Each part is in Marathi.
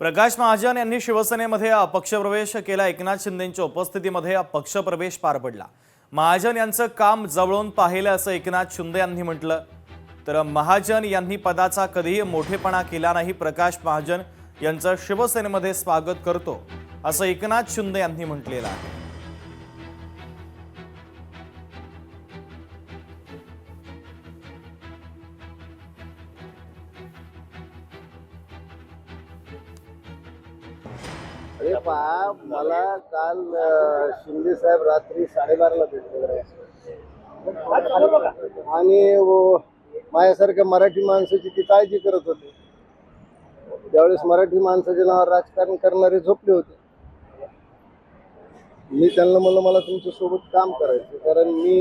प्रकाश महाजन यांनी शिवसेनेमध्ये अपक्षप्रवेश केला। एकनाथ शिंदेंच्या उपस्थितीमध्ये अपक्षप्रवेश पार पडला। महाजन यांचं काम जवळून पाहिलं असं एकनाथ शिंदे यांनी म्हटलं। तर महाजन यांनी पदाचा कधीही मोठेपणा केला नाही। प्रकाश महाजन यांचं शिवसेनेमध्ये स्वागत करतो असं एकनाथ शिंदे यांनी म्हटलेलं आहे। अरे पहा, मला काल शिंदे साहेब रात्री 12:30ला भेटले आणि माझ्यासारख्या मराठी माणसाची ती काळजी करत होते। त्यावेळेस मराठी माणसाच्या नावावर राजकारण करणारे झोपले होते। मी त्यांना म्हणलं मला तुमच्या सोबत काम करायचं, कारण मी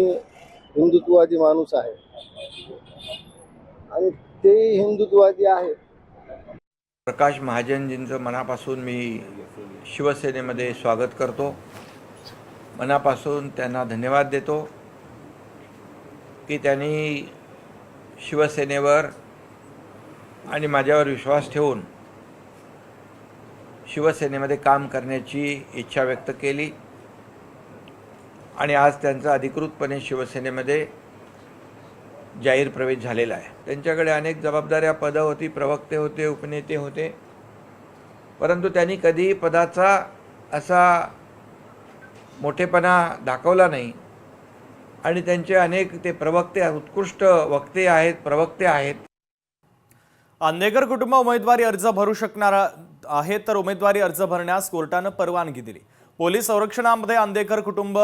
हिंदुत्ववादी माणूस आहे आणि तेही हिंदुत्ववादी आहेत। प्रकाश महाजनजींचं मनापासून मी शिवसेनेमध्ये स्वागत करतो। मनापासून त्यांना धन्यवाद देतो की त्यांनी शिवसेनेवर आणि माझ्यावर विश्वास ठेवून शिवसेनेमध्ये काम करण्याची इच्छा व्यक्त केली आणि आज त्यांचा अधिकृतपणे शिवसेनेमध्ये जाहीर प्रवेश झालेला आहे। त्यांच्याकडे अनेक जबाबदाऱ्या पदं होती, प्रवक्ते होते, उपनेते होते, परंतु त्यांनी कधी पदाचा असा मोठेपणा दाखवला नाही आणि त्यांचे अनेक ते प्रवक्ते उत्कृष्ट वक्ते आहेत, प्रवक्ते आहेत। अंदेकर कुटुंब उमेदवारी अर्ज भरू शकणार आहे, तर उमेदवारी अर्ज भरण्यास कोर्टाने परवानगी दिली। पोलीस संरक्षणामध्ये अंदेकर कुटुंब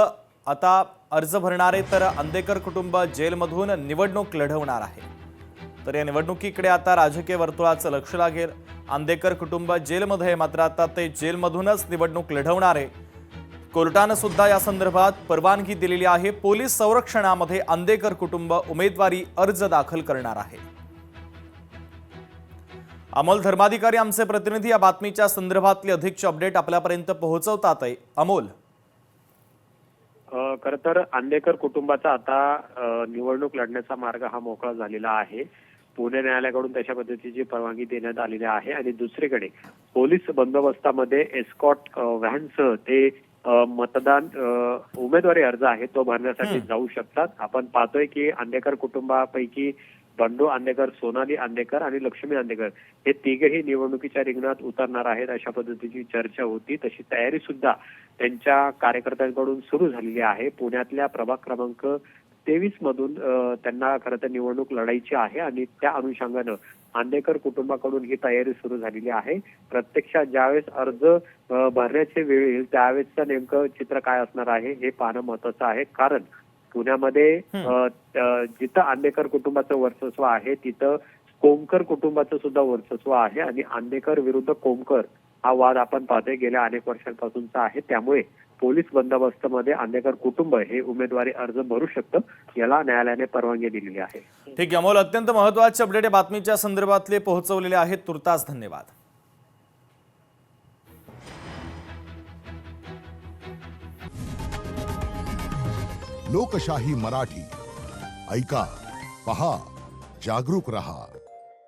आता अर्ज भरणारे, तर अंदेकर कुटुंब जेलमधून निवडणूक लढवणार आहे। तर या निवडणुकीकडे आता राजकीय वर्तुळाचं लक्ष लागेल। अंदेकर कुटुंब जेलमध्ये, मात्र आता ते जेलमधूनच निवडणूक लढवणार आहे। कोर्टाने सुद्धा या संदर्भात परवानगी दिलेली आहे। पोलीस संरक्षणामध्ये अंदेकर कुटुंब उमेदवारी अर्ज दाखल करणार आहे। अमोल धर्माधिकारी आमचे प्रतिनिधी या बातमीच्या संदर्भातली अधिकची अपडेट आपल्यापर्यंत पोहोचवतात। अमोल, खरं तर अंदेकर कुटुंबाचा आता निवडणूक लढण्याचा मार्ग हा मोकळा झालेला आहे। पुणे न्यायालयाकडून तशा पद्धतीची परवानगी देण्यात आलेली आहे आणि दुसरीकडे पोलीस बंदोबस्तामध्ये एस्कॉट व्हॅनसह ते मतदान उमेदवारी अर्ज आहे तो भरण्यासाठी जाऊ शकतात। आपण पाहतोय की अंदेकर कुटुंबापैकी बंडू अंदेकर, सोनाली अंदेकर आणि लक्ष्मी अंदेकर हे तिघेही निवडणुकीच्या रिंगणात उतरणार आहेत अशा पद्धतीची चर्चा होती। तशी तयारी सुद्धा त्यांच्या कार्यकर्त्यांकडून सुरू झालेली आहे। पुण्यातल्या प्रभाग क्रमांक 23 मधून त्यांना खरं तर निवडणूक लढायची आहे आणि त्या अनुषंगानं अंदेकर कुटुंबाकडून ही तयारी सुरू झालेली आहे। प्रत्यक्षात ज्यावेळेस अर्ज भरण्याचे वेळ येईल त्यावेळेसचं नेमकं चित्र काय असणार आहे हे पाहणं महत्वाचं आहे, कारण पुण्यामध्ये जिथं अंदेकर कुटुंबाचं वर्चस्व आहे तिथं कोमकर कुटुंबाचं सुद्धा वर्चस्व आहे आणि अंदेकर विरुद्ध कोमकर हा वाद आपण पाहतोय गेल्या अनेक वर्षांपासूनचा आहे। त्यामुळे पोलीस बंदोबस्तामध्ये अंदेकर कुटुंब हे उमेदवारी अर्ज भरू शकतं, याला न्यायालयाने परवानगी दिलेली आहे। ठीक आहे अमोल, अत्यंत महत्त्वाचे अपडेट या बातमीच्या संदर्भातले पोहोचवलेले आहेत। तुर्तास धन्यवाद। लोकशाही मराठी ऐका, पहा, जागरूक रहा।